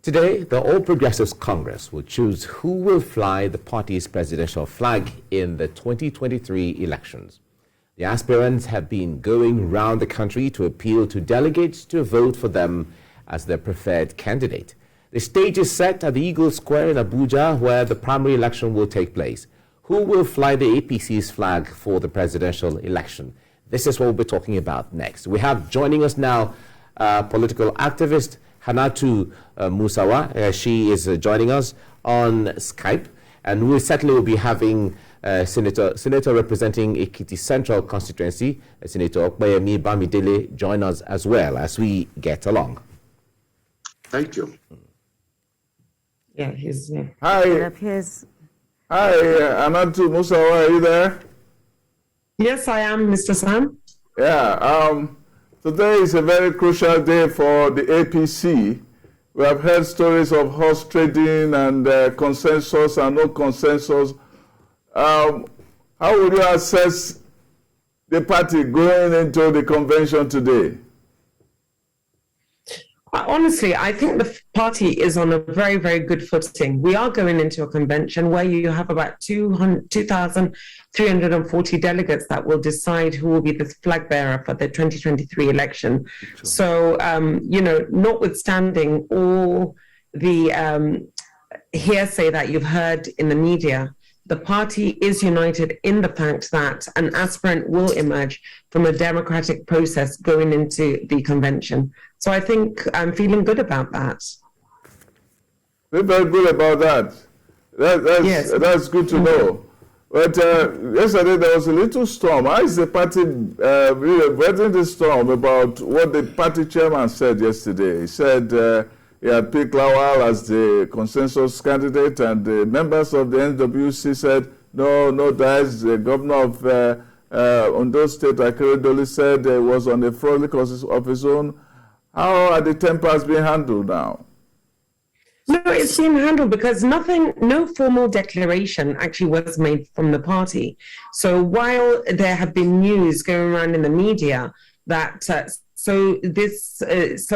Today, the All Progressives Congress will choose who will fly the party's presidential flag in the 2023 elections. The aspirants have been going round the country to appeal to delegates to vote for them as their preferred candidate. The stage is set at the Eagle Square in Abuja, where the primary election will take place. Who will fly the APC's flag for the presidential election? This is what we'll be talking about next. We have joining us now political activist Hannatu Musawa. She is joining us on Skype, and we certainly will be having Senator representing Ekiti Central constituency, Senator Okpeyemi Bamidele, join us as well as we get along. Thank you. Yeah, he's Hi. Hi, Hannatu Musawa, are you there? Yes, I am, Mr. Sam. Yeah, today is a very crucial day for the APC. We have heard stories of horse trading and consensus and no consensus. How would you assess the party going into the convention today? Honestly, I think the party is on a very, very good footing. We are going into a convention where you have about 2,340 delegates that will decide who will be the flag bearer for the 2023 election. Sure. So, notwithstanding all the hearsay that you've heard in the media, the party is united in the fact that an aspirant will emerge from a democratic process going into the convention. So I think I'm feeling good about that. Feel very good about that. That's good to know. But yesterday there was a little storm. How is the party weathering the storm about what the party chairman said yesterday? He said he had picked Lawal as the consensus candidate, and the members of the NWC said, no dice. The governor of Ondo State, Akeredolu, said he was on a frolic of his own. How are the tempers being handled now? No, it's being handled because no formal declaration actually was made from the party. So while there have been news going around in the media that so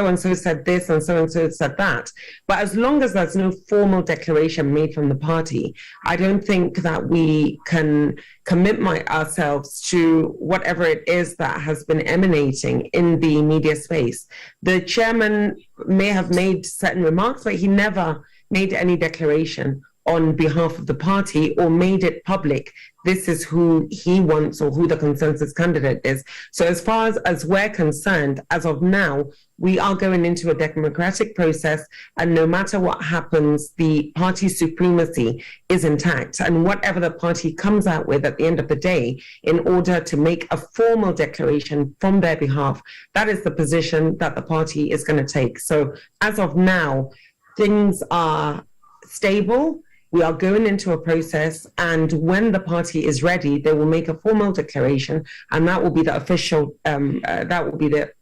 and so said this and so said that, but as long as there's no formal declaration made from the party, I don't think that we can commit ourselves to whatever it is that has been emanating in the media space. The chairman may have made certain remarks, but he never made any declaration on behalf of the party or made it public. This is who he wants or who the consensus candidate is. So as far as we're concerned, as of now, we are going into a democratic process, and no matter what happens, the party supremacy is intact. And whatever the party comes out with at the end of the day, in order to make a formal declaration from their behalf, that is the position that the party is going to take. So as of now, things are stable. We are going into a process, and when the party is ready, they will make a formal declaration, and that will be the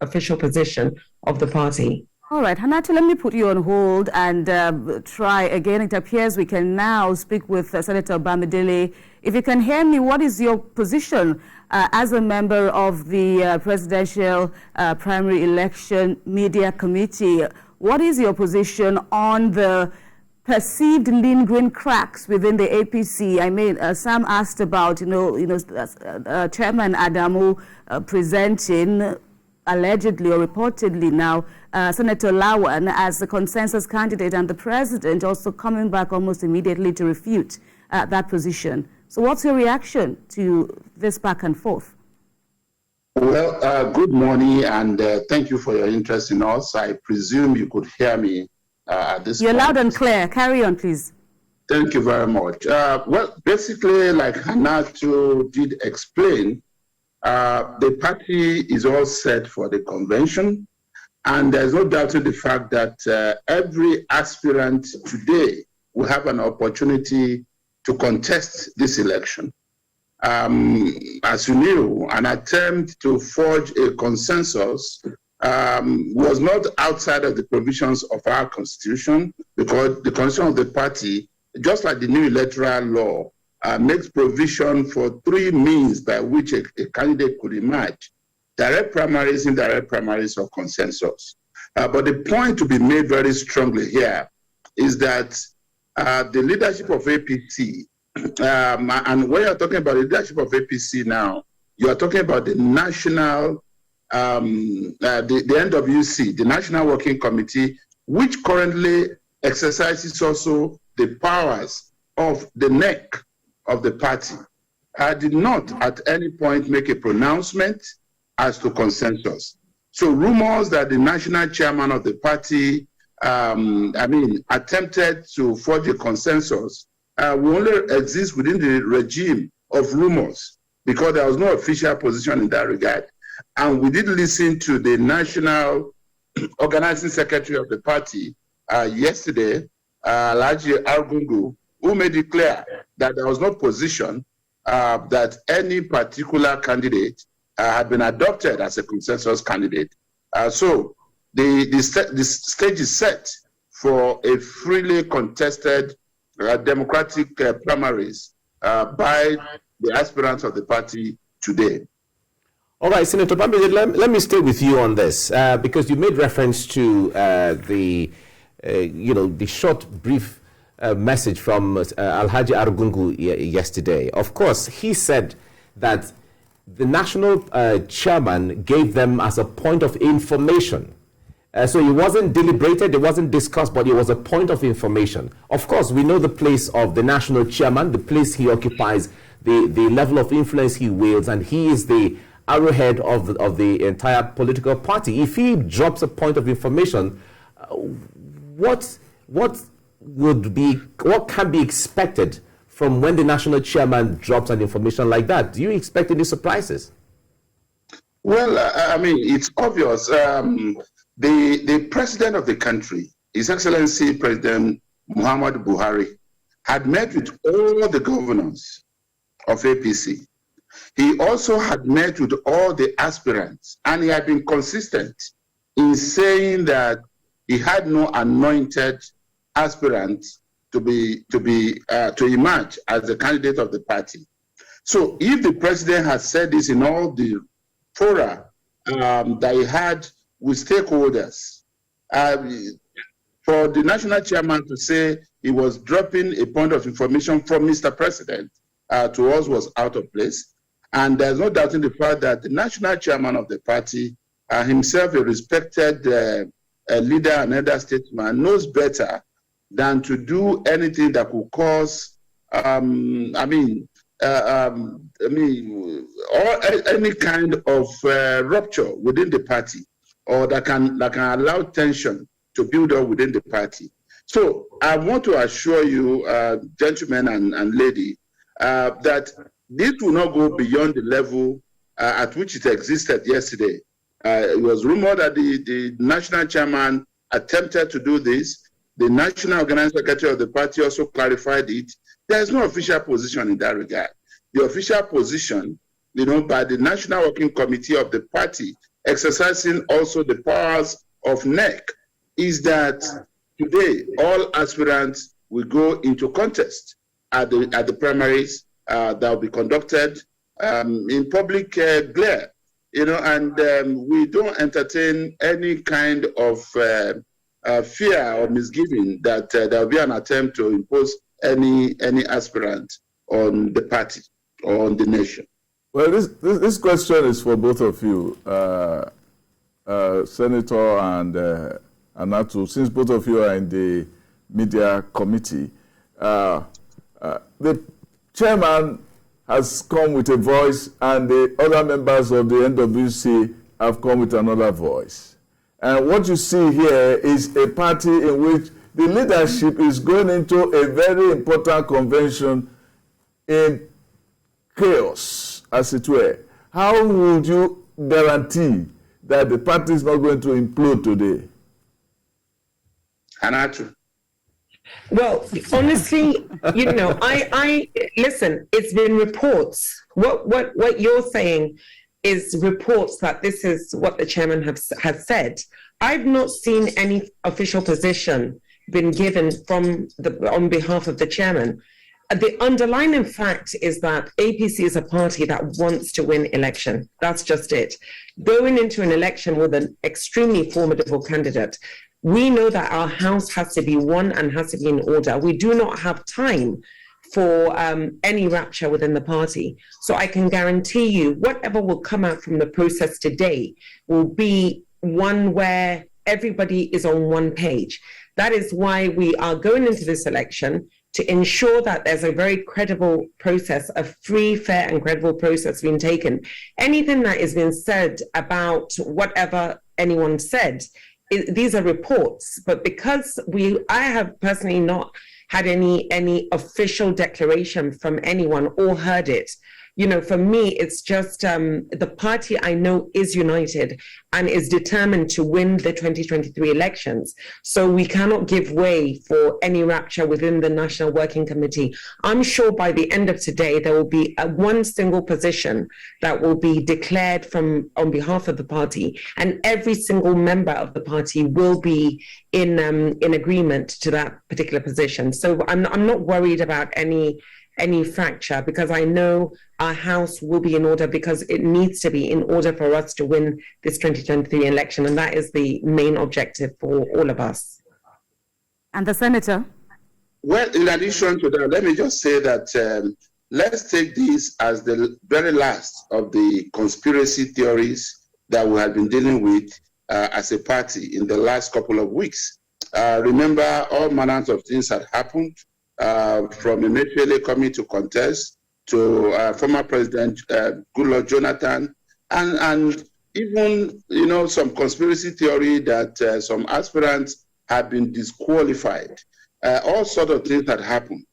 official position of the party. All right, Hannatu, let me put you on hold and try again. It appears we can now speak with Senator Bamidele. If you can hear me, what is your position as a member of the Presidential Primary Election Media Committee? What is your position on the perceived lingering cracks within the APC? I mean, Sam asked about, Chairman Adamu presenting allegedly or reportedly now Senator Lawan as the consensus candidate, and the president also coming back almost immediately to refute that position. So what's your reaction to this back and forth? Well, good morning, and thank you for your interest in us. I presume you could hear me at this You're point. Loud and clear. Carry on, please. Thank you very much. Well, basically, like Hannatu did explain, the party is all set for the convention, and there's no doubt in the fact that every aspirant today will have an opportunity to contest this election. As you knew, an attempt to forge a consensus was not outside of the provisions of our constitution, because the constitution of the party, just like the new electoral law, makes provision for three means by which a candidate could emerge: direct primaries, indirect primaries, or consensus. But the point to be made very strongly here is that the leadership of APC, and when you're talking about the leadership of APC now, you are talking about the national, the NWC, the National Working Committee, which currently exercises also the powers of the neck of the party. I did not at any point make a pronouncement as to consensus. So rumors that the national chairman of the party, attempted to forge a consensus will only exist within the regime of rumors, because there was no official position in that regard. And we did listen to the national organizing secretary of the party yesterday, Alhaji Argungu, who made it clear that there was no position that any particular candidate had been adopted as a consensus candidate. So the stage is set for a freely contested democratic primaries by the aspirants of the party today. All right, Senator Bambi, let me stay with you on this because you made reference to the short, brief message from Alhaji Argungu yesterday. Of course, he said that the national chairman gave them as a point of information. So it wasn't deliberated, it wasn't discussed, but it was a point of information. Of course, we know the place of the national chairman, the place he occupies, the level of influence he wields, and he is the arrowhead of the entire political party. If he drops a point of information, what can be expected from when the national chairman drops an information like that? Do you expect any surprises? Well, it's obvious. The president of the country, His Excellency President Muhammadu Buhari, had met with all the governors of APC. He also had met with all the aspirants, and he had been consistent in saying that he had no anointed aspirant to emerge as the candidate of the party. So if the president has said this in all the fora that he had with stakeholders, for the national chairman to say he was dropping a point of information from Mr. President to us was out of place. And there's no doubt in the fact that the national chairman of the party, himself a respected leader and elder statesman, knows better than to do anything that could cause, or any kind of rupture within the party, or that can allow tension to build up within the party. So I want to assure you, gentlemen and lady, that this will not go beyond the level at which it existed yesterday. It was rumored that the national chairman attempted to do this. The national organizing secretary of the party also clarified it. There is no official position in that regard. The official position, by the National Working Committee of the party, exercising also the powers of NEC, is that today all aspirants will go into contest at the primaries that will be conducted in public glare, and we don't entertain any kind of fear or misgiving that there will be an attempt to impose any aspirant on the party or on the nation. Well, this question is for both of you, Senator and Anatu, since both of you are in the media committee. The chairman has come with a voice, and the other members of the NWC have come with another voice. And what you see here is a party in which the leadership is going into a very important convention in chaos, as it were. How would you guarantee that the party is not going to implode today? Anatu. Well, honestly, I listen, it's been reports. What you're saying is reports that this is what the chairman has said. I've not seen any official position been given on behalf of the chairman. The underlying fact is that APC is a party that wants to win election. That's just it. Going into an election with an extremely formidable candidate, We know that our house has to be one and has to be in order. We do not have time for any rupture within the party. So I can guarantee you whatever will come out from the process today will be one where everybody is on one page. That is why we are going into this election to ensure that there's a very credible process, a free, fair and credible process being taken. Anything that is being said about whatever anyone said, these are reports, but because I have personally not had any official declaration from anyone or heard it. You know, for me, it's just the party I know is united and is determined to win the 2023 elections. So we cannot give way for any rupture within the National Working Committee. I'm sure by the end of today, there will be one single position that will be declared on behalf of the party, and every single member of the party will be in agreement to that particular position. So I'm not worried about any fracture, because I know our house will be in order, because it needs to be in order for us to win this 2023 election. And that is the main objective for all of us. And the Senator? Well, in addition to that, let me just say that let's take this as the very last of the conspiracy theories that we have been dealing with as a party in the last couple of weeks. Remember, all manners of things had happened. From Emefiele coming to contest, to former President Goodluck Jonathan, and even, you know, some conspiracy theory that some aspirants have been disqualified. All sorts of things that happened.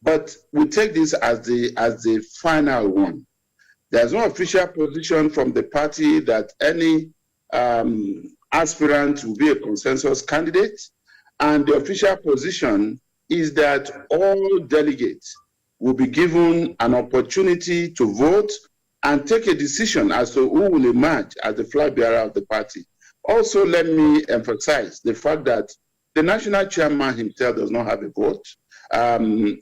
But we take this as the final one. There's no official position from the party that any aspirant will be a consensus candidate, and the official position is that all delegates will be given an opportunity to vote and take a decision as to who will emerge as the flag bearer of the party. Also, let me emphasize the fact that the national chairman himself does not have a vote.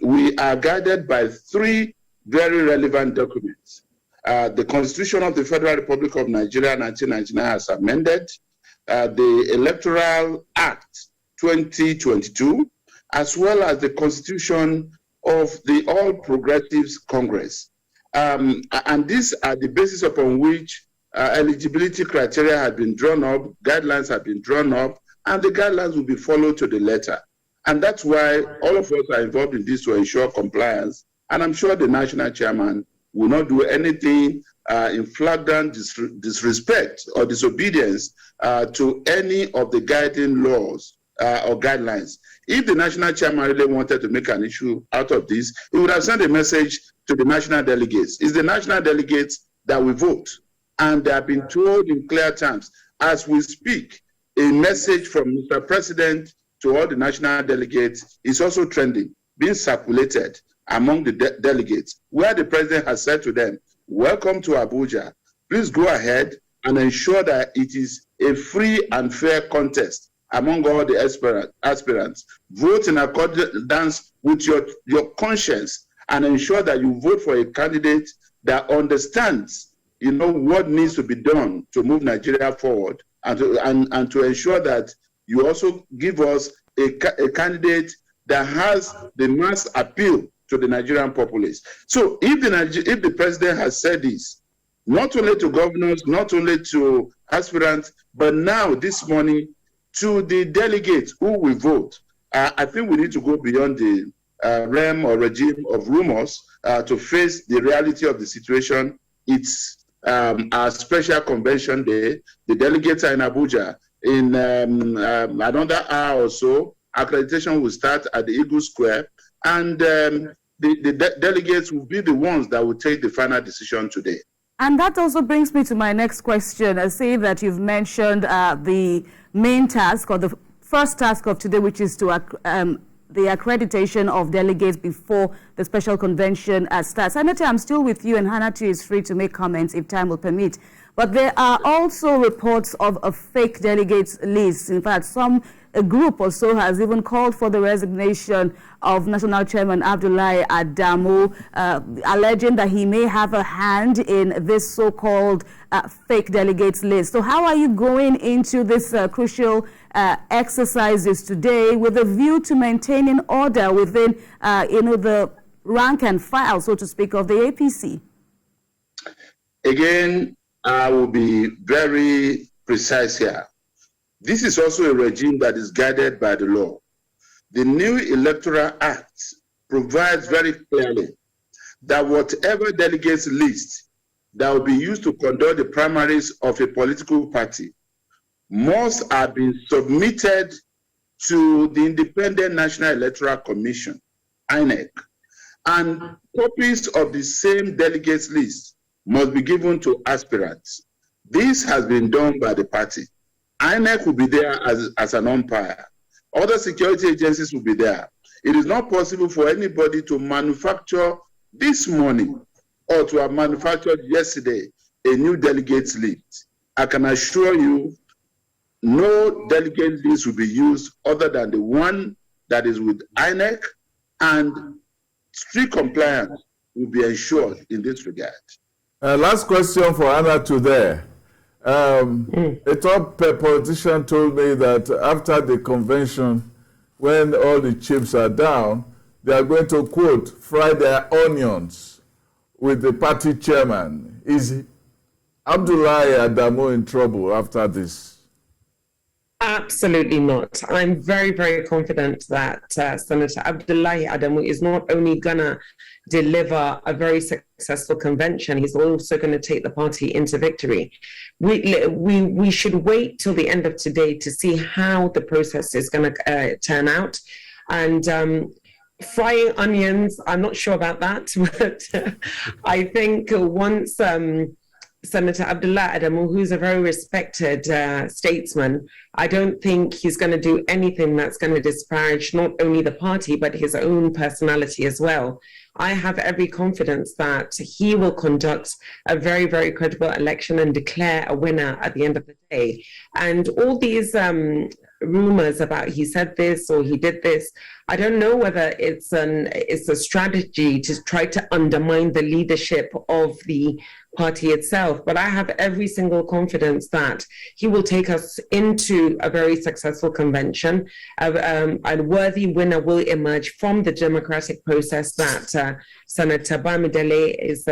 We are guided by three very relevant documents. The Constitution of the Federal Republic of Nigeria 1999 as amended, the Electoral Act 2022, as well as the Constitution of the All Progressives Congress. And these are the basis upon which eligibility criteria have been drawn up, guidelines have been drawn up, and the guidelines will be followed to the letter. And that's why all of us are involved in this to ensure compliance. And I'm sure the national chairman will not do anything in flagrant disrespect or disobedience to any of the guiding laws or guidelines. If the national chairman really wanted to make an issue out of this, he would have sent a message to the national delegates. It's the national delegates that will vote. And they have been told in clear terms, as we speak, a message from Mr. President to all the national delegates is also trending, being circulated among the delegates, where the president has said to them, welcome to Abuja. Please go ahead and ensure that it is a free and fair contest among all the aspirants. Vote in accordance with your conscience and ensure that you vote for a candidate that understands, you know, what needs to be done to move Nigeria forward, and to ensure that you also give us a candidate that has the mass appeal to the Nigerian populace. So if the president has said this, not only to governors, not only to aspirants, but now this morning to the delegates who will vote, I think we need to go beyond the realm or regime of rumors to face the reality of the situation. It's our special convention day. The delegates are in Abuja. In another hour or so, accreditation will start at the Eagle Square, and the delegates will be the ones that will take the final decision today. And that also brings me to my next question. I see that you've mentioned the main task, or the first task of today, which is to the accreditation of delegates before the special convention starts. Senator, I'm still with you, and Hannatu is free to make comments if time will permit. But there are also reports of a fake delegates list. In fact, a group or so has even called for the resignation of National Chairman Abdullahi Adamu, alleging that he may have a hand in this so-called fake delegates list. So how are you going into this crucial exercises today with a view to maintaining order within, the rank and file, so to speak, of the APC? Again, I will be very precise here. This is also a regime that is guided by the law. The new Electoral Act provides very clearly that whatever delegates list that will be used to conduct the primaries of a political party must have been submitted to the Independent National Electoral Commission, INEC, and copies of the same delegates list must be given to aspirants. This has been done by the party. INEC will be there as an umpire. Other security agencies will be there. It is not possible for anybody to manufacture this morning or to have manufactured yesterday a new delegates list. I can assure you no delegate list will be used other than the one that is with INEC, and strict compliance will be ensured in this regard. Last question for Anna today. A top politician told me that after the convention, when all the chips are down, they are going to, quote, fry their onions with the party chairman. Is Abdullahi Adamu in trouble after this? Absolutely not. I'm very, very confident that Senator Abdullahi Adamu is not only going to deliver a very successful convention, he's also going to take the party into victory. We should wait till the end of today to see how the process is going to turn out. And frying onions, I'm not sure about that, but I think once Senator Abdullah Adamu, who's a very respected statesman, I don't think he's going to do anything that's going to disparage not only the party, but his own personality as well. I have every confidence that he will conduct a very, very credible election and declare a winner at the end of the day. And all these rumors about he said this or he did this, I don't know whether it's a strategy to try to undermine the leadership of the party itself, but I have every single confidence that he will take us into a very successful convention. A worthy winner will emerge from the democratic process that Senator Bamidele is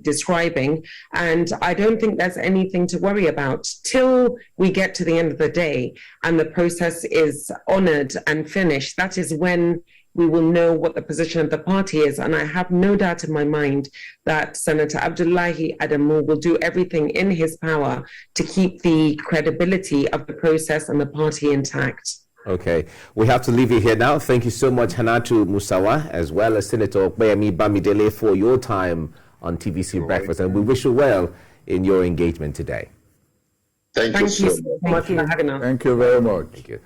describing, and I don't think there's anything to worry about till we get to the end of the day and the process is honored and finished. That is when we will know what the position of the party is. And I have no doubt in my mind that Senator Abdullahi Adamu will do everything in his power to keep the credibility of the process and the party intact. Okay, we have to leave you here now. Thank you so much, Hannatu Musawa, as well as Senator Okpeyemi Bamidele, for your time on TVC Breakfast. And we wish you well in your engagement today. Thank you so much for having us. Thank you very much. Thank you.